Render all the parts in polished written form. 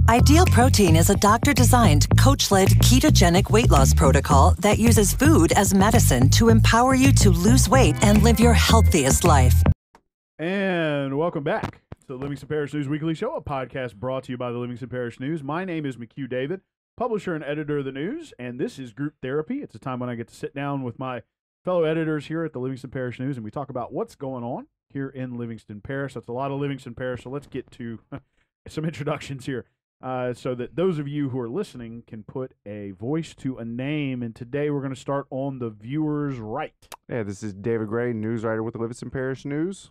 Ideal Protein is a doctor-designed, coach-led ketogenic weight loss protocol that uses food as medicine to empower you to lose weight and live your healthiest life. And welcome back to the Livingston Parish News Weekly Show, a podcast brought to you by the Livingston Parish News. My name is McHugh David, publisher and editor of the news, and this is Group Therapy. It's a time when I get to sit down with my fellow editors here at the Livingston Parish News, and we talk about what's going on here in Livingston Parish. That's a lot of Livingston Parish, so let's get to some introductions here. So that those of you who are listening can put a voice to a name. And today we're going to start on the viewer's right. Yeah, this is David Gray, news writer with the Livingston Parish News.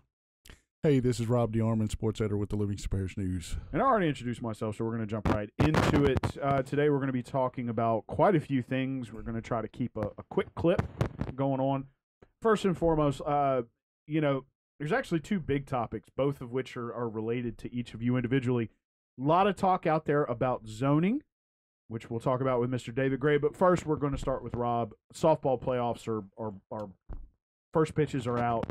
Hey, this is Rob DeArmond, sports editor with the Livingston Parish News. And I already introduced myself, so we're going to jump right into it. Today we're going to be talking about quite a few things. We're going to try to keep a quick clip going on. First and foremost, there's actually two big topics, both of which are related to each of you individually. A lot of talk out there about zoning, which we'll talk about with Mr. David Gray. But first, we're going to start with Rob. Softball playoffs are first pitches are out.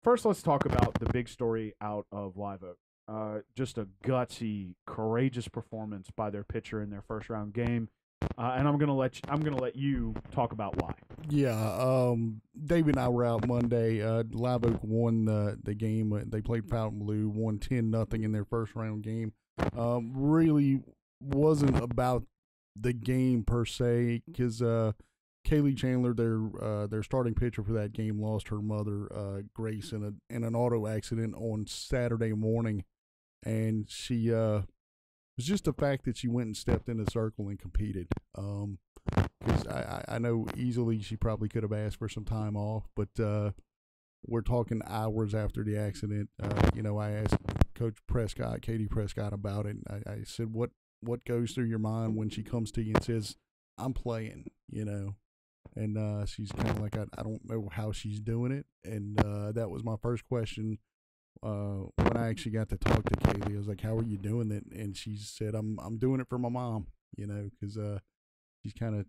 First, let's talk about the big story out of Live Oak. Just a gutsy, courageous performance by their pitcher in their first round game. And I'm gonna let you talk about why. Yeah, David and I were out Monday. Live Oak won the game. They played Fountain Blue, won 10-0 in their first round game. Really wasn't about the game per se, because Kaylee Chandler, their starting pitcher for that game, lost her mother, Grace, in an auto accident on Saturday morning, and she it was just the fact that she went and stepped in the circle and competed. Because I know easily she probably could have asked for some time off, but we're talking hours after the accident. I asked Coach Prescott, Katie Prescott, about it. I said, what goes through your mind when she comes to you and says, I'm playing, And she's kind of like, I don't know how she's doing it. And that was my first question. When I actually got to talk to Kaylee, I was like, how are you doing it? And she said, I'm doing it for my mom, because she's kind of,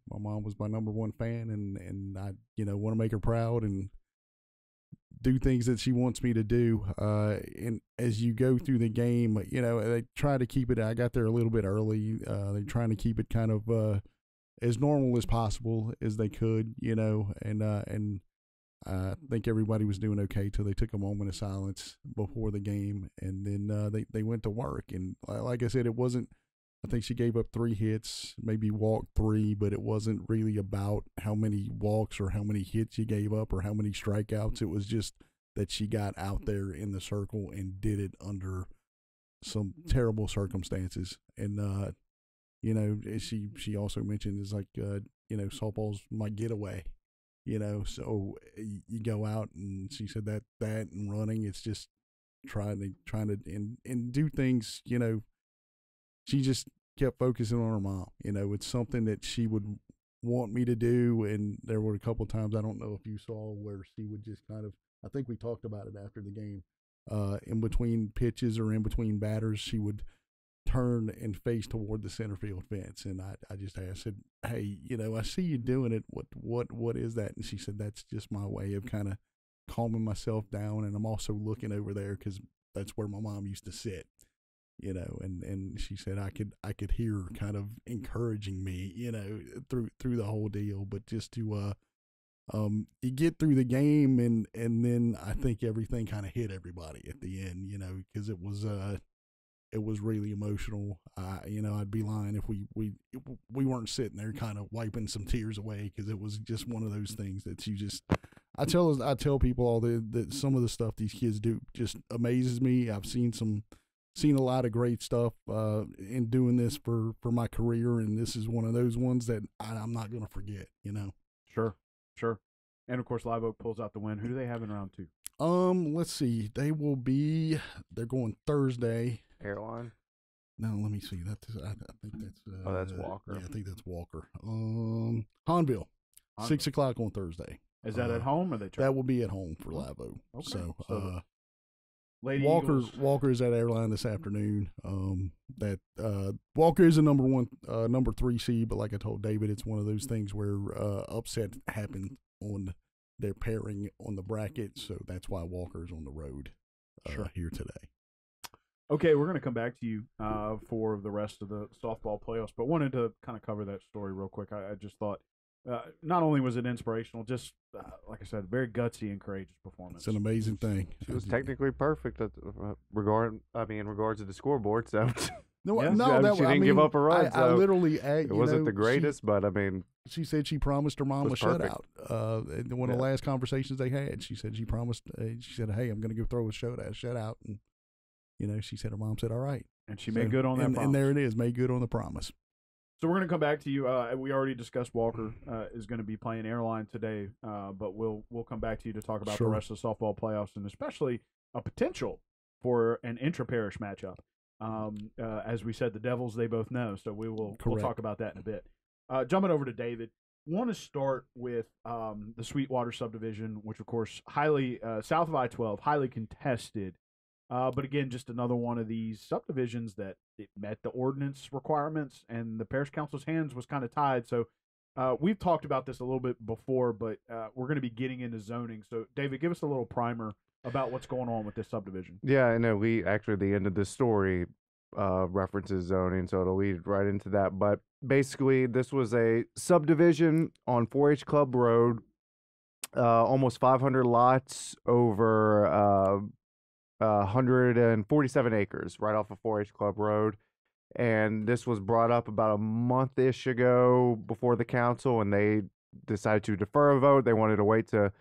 my mom was my number one fan, and I, want to make her proud and do things that she wants me to do. And as you go through the game, they try to keep it, I got there a little bit early. They're trying to keep it kind of as normal as possible as they could, and I think everybody was doing okay till they took a moment of silence before the game, and then they went to work. And like I said, it wasn't, I think she gave up 3 hits, maybe walked 3, but it wasn't really about how many walks or how many hits she gave up or how many strikeouts. It was just that she got out there in the circle and did it under some terrible circumstances. And, she also mentioned is like, softball's my getaway. So you go out, and she said that and running, it's just trying to and do things, she just kept focusing on her mom. It's something that she would want me to do. And there were a couple of times, I don't know if you saw, where she would just kind of, I think we talked about it after the game, in between pitches or in between batters, she would turn and face toward the center field fence. And I said, hey, I see you doing it. What is that? And she said, that's just my way of kind of calming myself down. And I'm also looking over there because that's where my mom used to sit, and she said, I could hear her kind of encouraging me, through the whole deal. But just to, you get through the game, and then I think everything kind of hit everybody at the end, because it was really emotional. I'd be lying if we weren't sitting there kind of wiping some tears away, because it was just one of those things that you just, I tell people all that some of the stuff these kids do just amazes me. I've seen a lot of great stuff in doing this for my career, and this is one of those ones that I'm not going to forget, Sure. And of course, Live Oak pulls out the win. Who do they have in round 2? Let's see. They're going Thursday. Airline. No, let me see. I think that's. That's Walker. Yeah, I think that's Walker. Honville, 6 o'clock on Thursday. Is that at home, or they? That will be at home for Live Oak. Okay. So Lady Walker is at Airline this afternoon. Walker is a number 3 seed, but like I told David, it's one of those things where upset happened on their pairing on the bracket, so that's why Walker's on the road here today. Okay, we're going to come back to you for the rest of the softball playoffs, but wanted to kind of cover that story real quick. I just thought not only was it inspirational, just like I said, very gutsy and courageous performance. It's an amazing thing. She was technically perfect in regards to the scoreboard. So No, Yeah. no, she didn't give up a run. I literally, it wasn't the greatest, but I mean, she said she promised her mom a was perfect. shutout. In one of the last conversations they had, she said she promised. She said, "Hey, I'm going to go throw a shutout," and she said her mom said, "All right," And she made good on that promise. And there it is, made good on the promise. So we're going to come back to you. We already discussed Walker is going to be playing Airline today, but we'll come back to you to talk about the rest of the softball playoffs and especially a potential for an intra-parish matchup. As we said, the Devils, they both know, so we'll talk about that in a bit. Jumping over to David, want to start with the Sweetwater Subdivision, which of course highly south of I-12, highly contested. But again, just another one of these subdivisions that it met the ordinance requirements, and the parish council's hands was kind of tied. So we've talked about this a little bit before, but we're going to be getting into zoning. So David, give us a little primer about what's going on with this subdivision. yeah, I know. The end of this story references zoning, so it'll lead right into that. But basically, this was a subdivision on 4-H Club Road, almost 500 lots over 147 acres right off of 4-H Club Road. And this was brought up about a month-ish ago before the council, and they decided to defer a vote. They wanted to wait to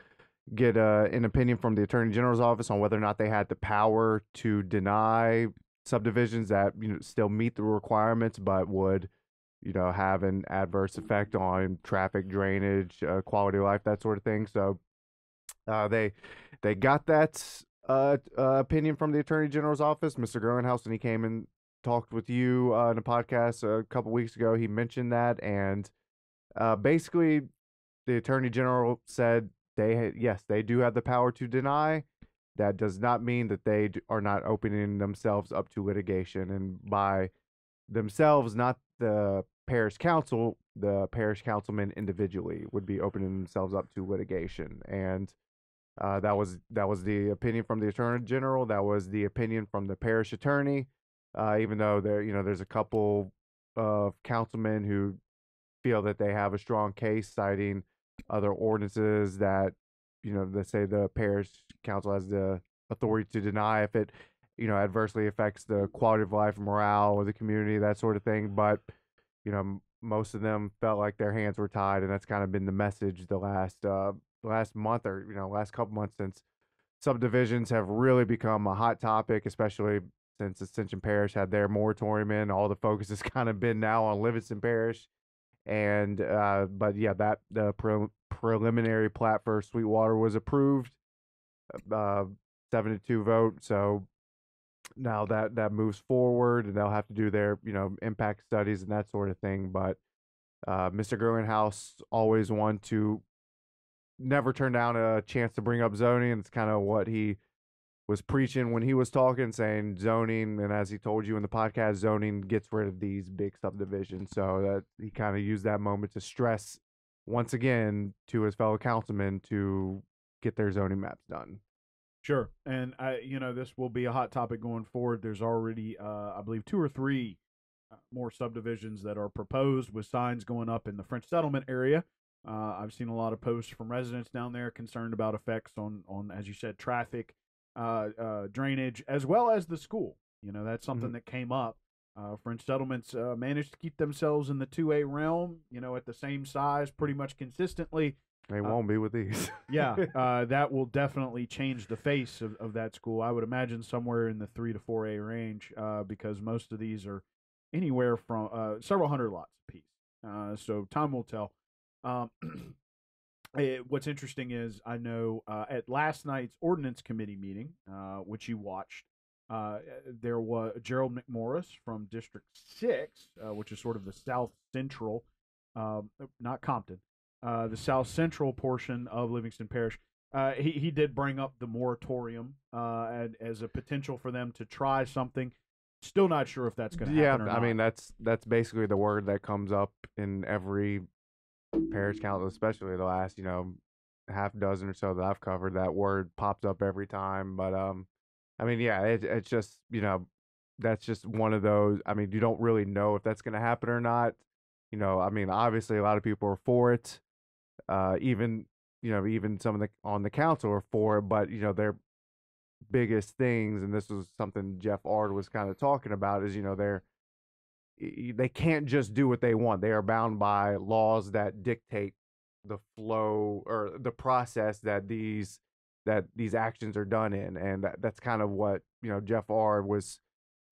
get an opinion from the Attorney General's office on whether or not they had the power to deny subdivisions that still meet the requirements but would have an adverse effect on traffic, drainage, quality of life, that sort of thing. So they got that opinion from the Attorney General's office. Mr. Groenhouse, and he came and talked with you in a podcast a couple weeks ago. He mentioned that, and basically the Attorney General said they do have the power to deny. That does not mean that they are not opening themselves up to litigation, and by themselves, not the parish council, the parish councilmen individually would be opening themselves up to litigation. And that was the opinion from the Attorney General. That was the opinion from the parish attorney. Even though there's a couple of councilmen who feel that they have a strong case, citing other ordinances that they say the parish council has the authority to deny if it adversely affects the quality of life and morale of the community, that sort of thing. But most of them felt like their hands were tied, and that's kind of been the message the last month or last couple months, since subdivisions have really become a hot topic, especially since Ascension Parish had their moratorium in. All the focus has kind of been now on Livingston Parish. And but yeah, that the preliminary plat for Sweetwater was approved, 7-2 vote. So now that moves forward, and they'll have to do their impact studies and that sort of thing. But Mr. Groenhouse always wanted to never turn down a chance to bring up zoning. It's kind of what he was preaching when he was talking, saying zoning, and as he told you in the podcast, zoning gets rid of these big subdivisions. So that he kind of used that moment to stress once again to his fellow councilmen to get their zoning maps done. Sure. And this will be a hot topic going forward. There's already I believe 2 or 3 more subdivisions that are proposed with signs going up in the French settlement area. I've seen a lot of posts from residents down there concerned about effects on as you said, traffic, drainage, as well as the school. That's something that came up. French settlements managed to keep themselves in the 2A realm, at the same size pretty much consistently. They won't be with these. Yeah, that will definitely change the face of that school. I would imagine somewhere in the 3 to 4A range, because most of these are anywhere from several hundred lots apiece. So time will tell. What's interesting is I know at last night's ordinance committee meeting, which you watched, there was Gerald McMorris from District 6, which is sort of the south central, not Compton, the south central portion of Livingston Parish. He did bring up the moratorium as a potential for them to try something. Still not sure if that's going to happen or not. I mean, that's basically the word that comes up in every parish council, especially the last half dozen or so that I've covered. That word pops up every time. But I mean, yeah, it's just that's just one of those. I mean, you don't really know if that's going to happen or not. I mean, obviously a lot of people are for it. Even even some of the on the council are for it, but their biggest things, and this was something Jeff Ard was kind of talking about, is they can't just do what they want. They are bound by laws that dictate the flow or the process that these actions are done in, and that's kind of what Jeff Ard was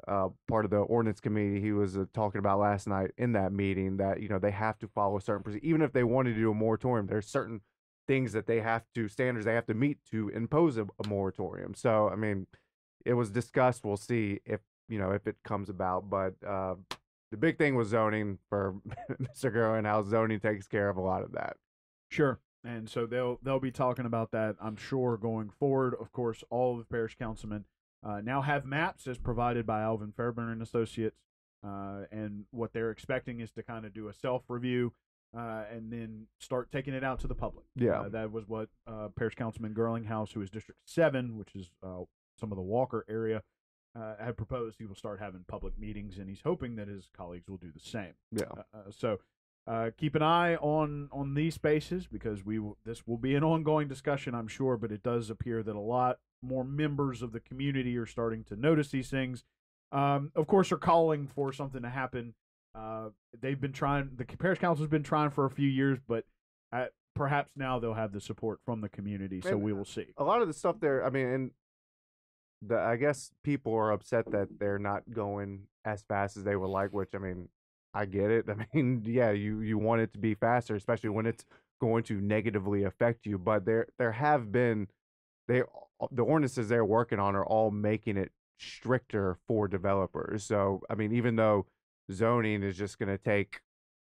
part of the ordinance committee. He was talking about last night in that meeting that they have to follow a certain procedure. Even if they wanted to do a moratorium, there's certain things that standards they have to meet to impose a moratorium. So I mean, it was discussed. We'll see if it comes about, but the big thing was zoning for Mr. Guerrero, and how zoning takes care of a lot of that. Sure. And so they'll be talking about that, I'm sure, going forward. Of course, all of the parish councilmen now have maps as provided by Alvin Fairburn and Associates, and what they're expecting is to kind of do a self-review and then start taking it out to the public. Yeah. That was what Parish Councilman Girlinghouse, who is District 7, which is some of the Walker area, had proposed. He will start having public meetings, and he's hoping that his colleagues will do the same. Yeah. So keep an eye on these spaces, because this will be an ongoing discussion, I'm sure, but it does appear that a lot more members of the community are starting to notice these things. Of course, are calling for something to happen. They've been trying. The parish council has been trying for a few years, but perhaps now they'll have the support from the community. So we will see. A lot of the stuff there, I mean, and I guess people are upset that they're not going as fast as they would like, which, I mean, I get it. I mean, yeah, you want it to be faster, especially when it's going to negatively affect you. But there have been the ordinances they're working on are all making it stricter for developers. So I mean, even though zoning is just going to take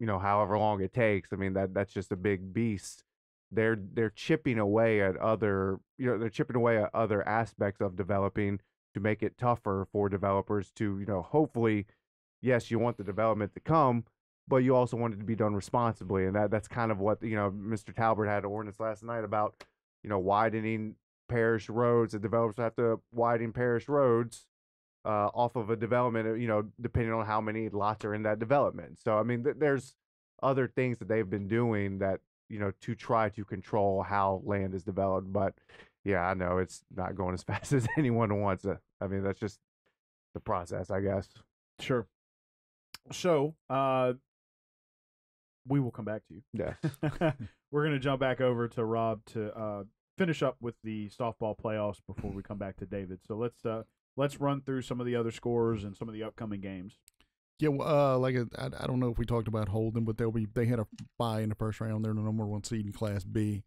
however long it takes, I mean that's just a big beast. They're chipping away at other other aspects of developing to make it tougher for developers to hopefully, yes, you want the development to come, but you also want it to be done responsibly. And that's kind of what Mr. Talbert had an ordinance last night about widening parish roads. The developers have to widen parish roads off of a development, depending on how many lots are in that development. So I mean, there's other things that they've been doing that to try to control how land is developed. But yeah, I know it's not going as fast as anyone wants. I mean, that's just the process, I guess. Sure. So we will come back to you. Yeah. We're going to jump back over to Rob to finish up with the softball playoffs before we come back to David. So let's run through some of the other scores and some of the upcoming games. Yeah, I don't know if we talked about Holden, but they had a bye in the first round. They're the number 1 seed in Class B.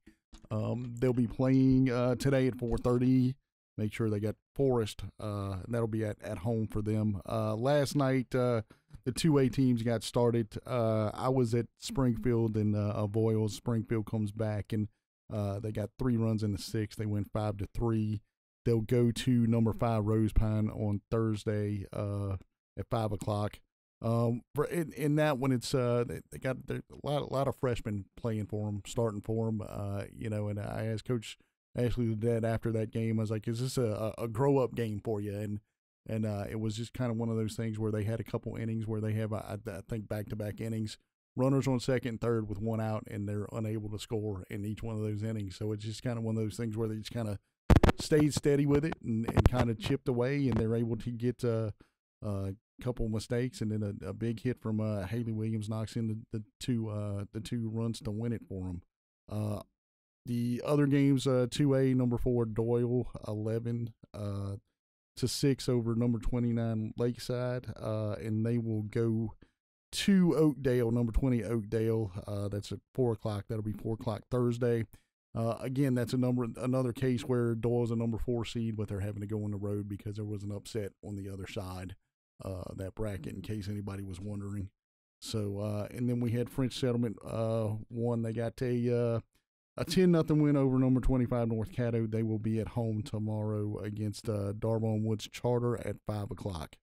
They'll be playing today at 4:30. Make sure they got Forest. That'll be at home for them. Last night, the 2A teams got started. I was at Springfield and Avoyles. Springfield comes back, and they got 3 runs in the 6th. They win 5-3. They'll go to number 5 Rose Pine on Thursday at 5:00. In that one, it's they got a lot of freshmen playing for them, starting for them. And I asked Coach Ashley the dad after that game, I was like, "Is this a grow up game for you?" And it was just kind of one of those things where they had a couple innings where they have I think back-to-back innings, runners on second and third with 1 out, and they're unable to score in each one of those innings. So it's just kind of one of those things where they just kind of stayed steady with it and kind of chipped away, and they're able to get a couple mistakes, and then a big hit from Haley Williams knocks in the two runs to win it for them. The other games, 2A, number 4 Doyle 11-6 over number 29 Lakeside, and they will go to Oakdale, number 20 Oakdale. That's at 4:00. That'll be 4:00 Thursday. Again, that's another case where Doyle's a number 4 seed, but they're having to go on the road because there was an upset on the other side that bracket, in case anybody was wondering. So, and then we had French Settlement won. They got a 10-0 win over number 25 North Caddo. They will be at home tomorrow against Darbon Woods Charter at 5:00.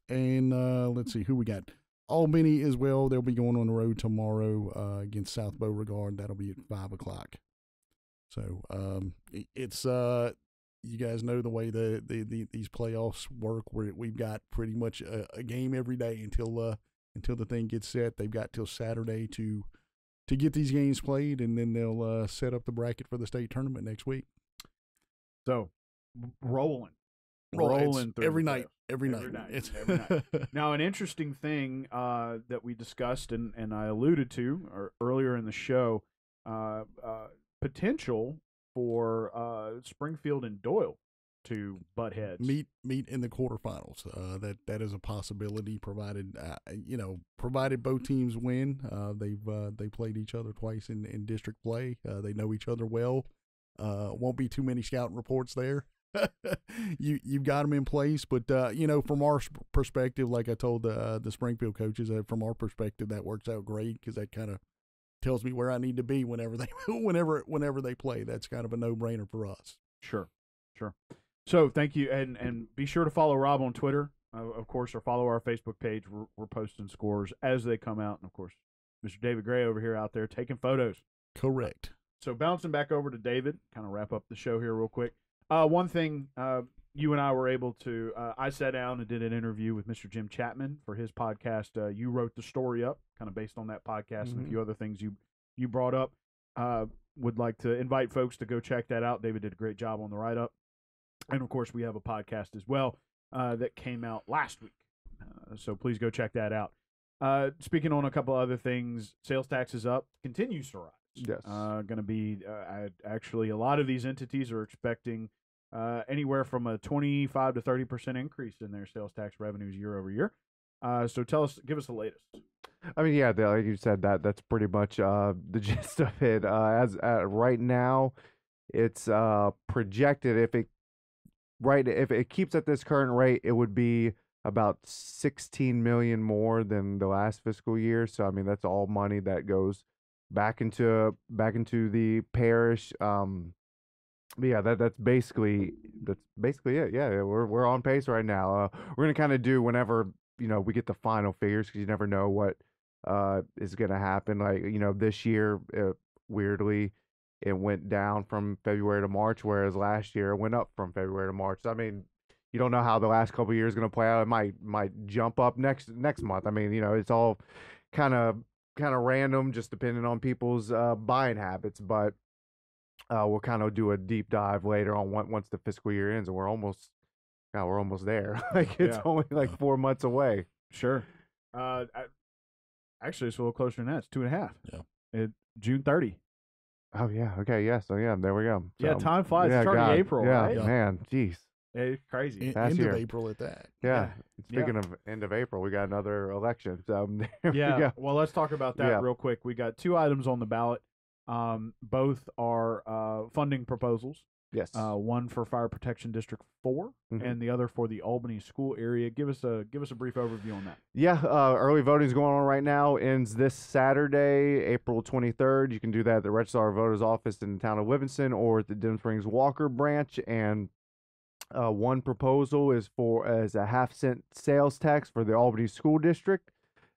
And let's see who we got. Albany as well. They'll be going on the road tomorrow against South Beauregard. That'll be at 5:00. So it's you guys know the way these playoffs work, where we've got pretty much a game every day until the thing gets set. They've got till Saturday to get these games played, and then they'll set up the bracket for the state tournament next week. So rolling through every the night. playoffs. Every night. Every night. Now, an interesting thing that we discussed and I alluded to earlier in the show, potential for Springfield and Doyle to butt heads. Meet in the quarterfinals. That is a possibility, provided both teams win. They played each other twice in district play. They know each other well. Won't be too many scouting reports there. You've got them in place, but from our perspective, like I told the Springfield coaches, from our perspective, that works out great, because that kind of tells me where I need to be whenever they play. That's kind of a no-brainer for us. Sure. So thank you, and be sure to follow Rob on Twitter, of course, or follow our Facebook page. We're posting scores as they come out, and of course, Mr. David Gray over here out there taking photos. Correct. So bouncing back over to David, kind of wrap up the show here real quick. One thing you and I were able to, I sat down and did an interview with Mr. Jim Chapman for his podcast. You wrote the story up, kind of based on that podcast and a few other things you brought up. Would like to invite folks to go check that out. David did a great job on the write-up. And, of course, we have a podcast as well that came out last week. So please go check that out. Speaking on a couple other things, sales tax is up, continues to rise. Yes. Going to be actually a lot of these entities are expecting anywhere from a 25 to 30% increase in their sales tax revenues year over year. So give us the latest. I mean, yeah, like you said, that's pretty much the gist of it. As right now, it's projected if it keeps at this current rate, it would be about 16 million more than the last fiscal year. So I mean, that's all money that goes back into the parish. But yeah, that's basically it. Yeah, we're on pace right now. We're gonna kind of do whenever we get the final figures, because you never know what is gonna happen. Like this year, weirdly, it went down from February to March, whereas last year it went up from February to March. So, I mean, you don't know how the last couple of years is going to play out. It might jump up next month. I mean, it's all kind of random, just depending on people's buying habits. But we'll kind of do a deep dive later on once the fiscal year ends, and we're almost there. Like it's only like 4 months away. Sure. Actually, it's a little closer than that. It's 2.5. Yeah. June 30. Oh yeah. Okay. Yeah. So yeah, there we go. So, yeah, time flies. Yeah, it's already April, yeah, right? Man, jeez. It's crazy. End of April at that. Yeah. Speaking of end of April, we got another election. So there we go. Well, let's talk about that real quick. We got 2 items on the ballot. Both are funding proposals. Yes. One for Fire Protection District 4, and the other for the Albany school area. Give us a brief overview on that. Yeah, early voting is going on right now. Ends this Saturday, April 23rd. You can do that at the Registrar of Voters office in the town of Livingston or at the Denham Springs Walker branch. And one proposal is as a 50-cent sales tax for the Albany school district.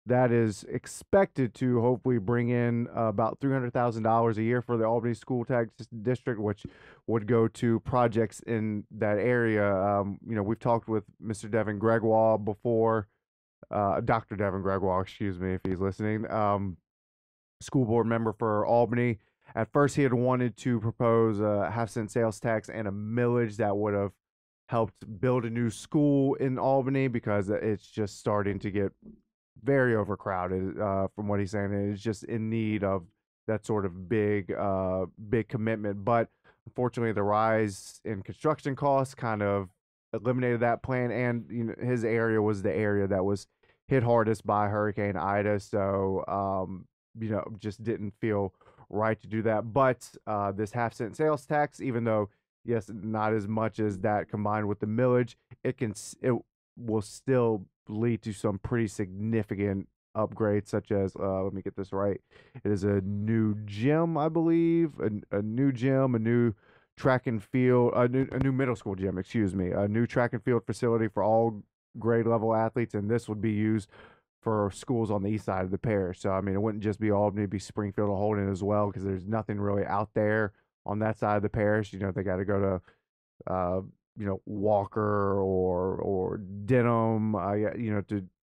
That is expected to hopefully bring in about $300,000 a year for the Albany school tax district, which would go to projects in that area. We've talked with Mr. Devin Gregoire before, Dr. Devin Gregoire, excuse me, if he's listening, school board member for Albany. At first, he had wanted to propose a 50-cent sales tax and a millage that would have helped build a new school in Albany, because it's just starting to get very overcrowded, from what he's saying. It's just in need of that sort of big commitment. But unfortunately, the rise in construction costs kind of eliminated that plan. And his area was the area that was hit hardest by Hurricane Ida, so just didn't feel right to do that. But this 50-cent sales tax, even though yes, not as much as that combined with the millage, it will still lead to some pretty significant upgrades, such as let me get this right. It is a new gym, I believe, a new gym, a new track and field, a new middle school gym, excuse me, a new track and field facility for all grade level athletes, and this would be used for schools on the east side of the parish. So I mean, it wouldn't just be Albany, it'd be Springfield and Holden as well, because there's nothing really out there on that side of the parish. They got to go to Walker or Denham,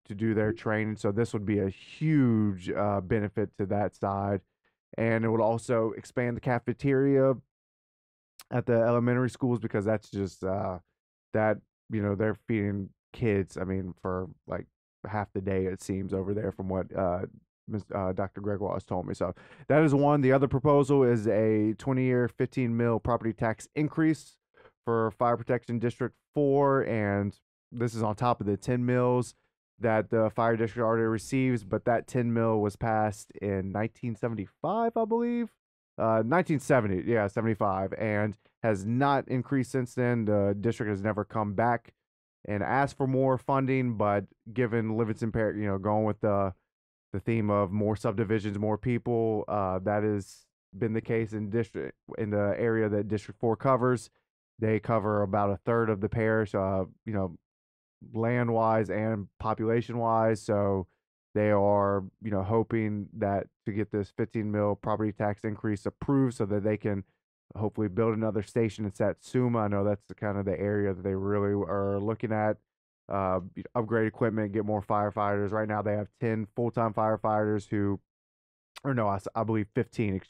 to do their training. So this would be a huge benefit to that side, and it would also expand the cafeteria at the elementary schools because that's just that they're feeding kids. I mean, for like half the day it seems over there from what Dr. Gregoire has told me. So that is one. The other proposal is a 20-year, 15 mil property tax increase for Fire Protection District 4, and this is on top of the 10 mils that the fire district already receives, but that 10 mil was passed in 1975, I believe. 1970, yeah, 75, and has not increased since then. The district has never come back and asked for more funding, but given Livingston Parish, going with the theme of more subdivisions, more people, that has been the case in the area that District 4 covers. They cover about a third of the parish, land-wise and population-wise. So they are, hoping that to get this 15 mil property tax increase approved so that they can hopefully build another station in Satsuma. I know that's kind of the area that they really are looking at. Upgrade equipment, get more firefighters. Right now they have 10 full-time firefighters I believe 15,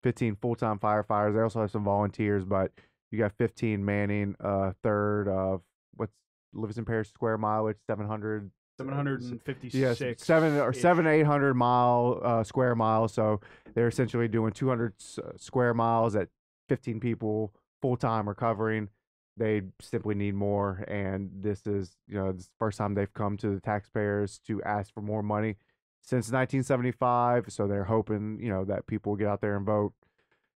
15 full-time firefighters. They also have some volunteers, but you got 15 manning a third of what's Livingston Parish square mileage, 756. Yes, 800 square miles. So they're essentially doing 200 square miles at 15 people full time recovering. They simply need more, and this is this is the first time they've come to the taxpayers to ask for more money since 1975. So they're hoping that people will get out there and vote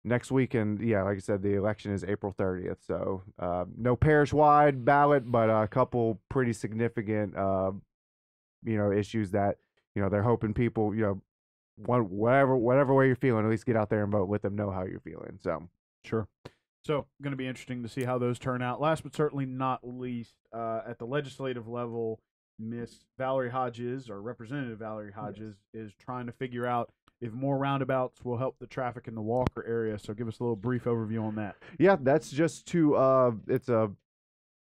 next week. And yeah, like I said, the election is April 30th. So no parish wide ballot, but a couple pretty significant issues that they're hoping people whatever way you're feeling, at least get out there and vote. Let them know how you're feeling. So sure. So going to be interesting to see how those turn out. Last but certainly not least, at the legislative level, Miss Valerie Hodges, or Representative Valerie Hodges, is trying to figure out if more roundabouts will help the traffic in the Walker area. So give us a little brief overview on that. Yeah, that's just it's a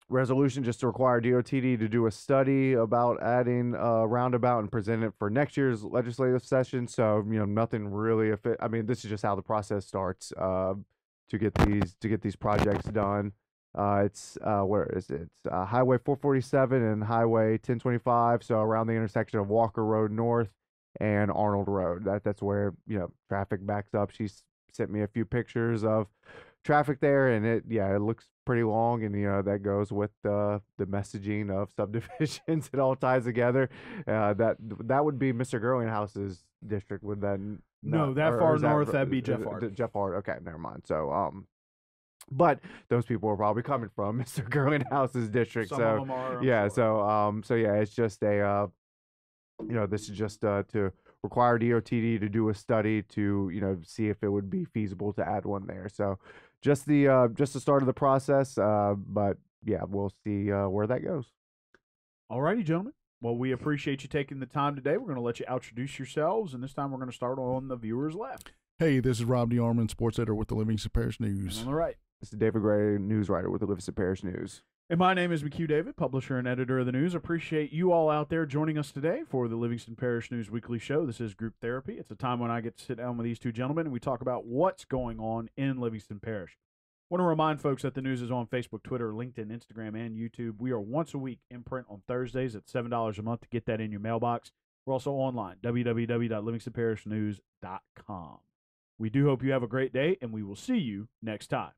resolution just to require DOTD to do a study about adding a roundabout and present it for next year's legislative session. So nothing really. This is just how the process starts to get these projects done. It's where is it? It's Highway 447 and Highway 1025. So around the intersection of Walker Road North and Arnold Road. That's where traffic backs up. She sent me a few pictures of traffic there, and it looks pretty long, and that goes with the messaging of subdivisions. It all ties together. That would be Mr. Girlinghouse's district. Would that no, that far north? That'd be Jeff Hart. Jeff Hart. Okay, never mind. So but those people are probably coming from Mr. Girlinghouse's district. Some so of them are, yeah. Sure. So yeah, it's just a this is just to require DOTD to do a study to see if it would be feasible to add one there. So just the start of the process, but yeah, we'll see where that goes. Alrighty, gentlemen. Well, we appreciate you taking the time today. We're going to let you introduce yourselves, and this time we're going to start on the viewer's left. Hey, this is Rob DeArmond, sports editor with the Livingston Parish News. And on the right, this is David Gray, news writer with the Livingston Parish News. And my name is McHugh David, publisher and editor of the news. Appreciate you all out there joining us today for the Livingston Parish News Weekly Show. This is Group Therapy. It's a time when I get to sit down with these two gentlemen and we talk about what's going on in Livingston Parish. I want to remind folks that the news is on Facebook, Twitter, LinkedIn, Instagram, and YouTube. We are once a week in print on Thursdays at $7 a month to get that in your mailbox. We're also online, www.livingstonparishnews.com. We do hope you have a great day, and we will see you next time.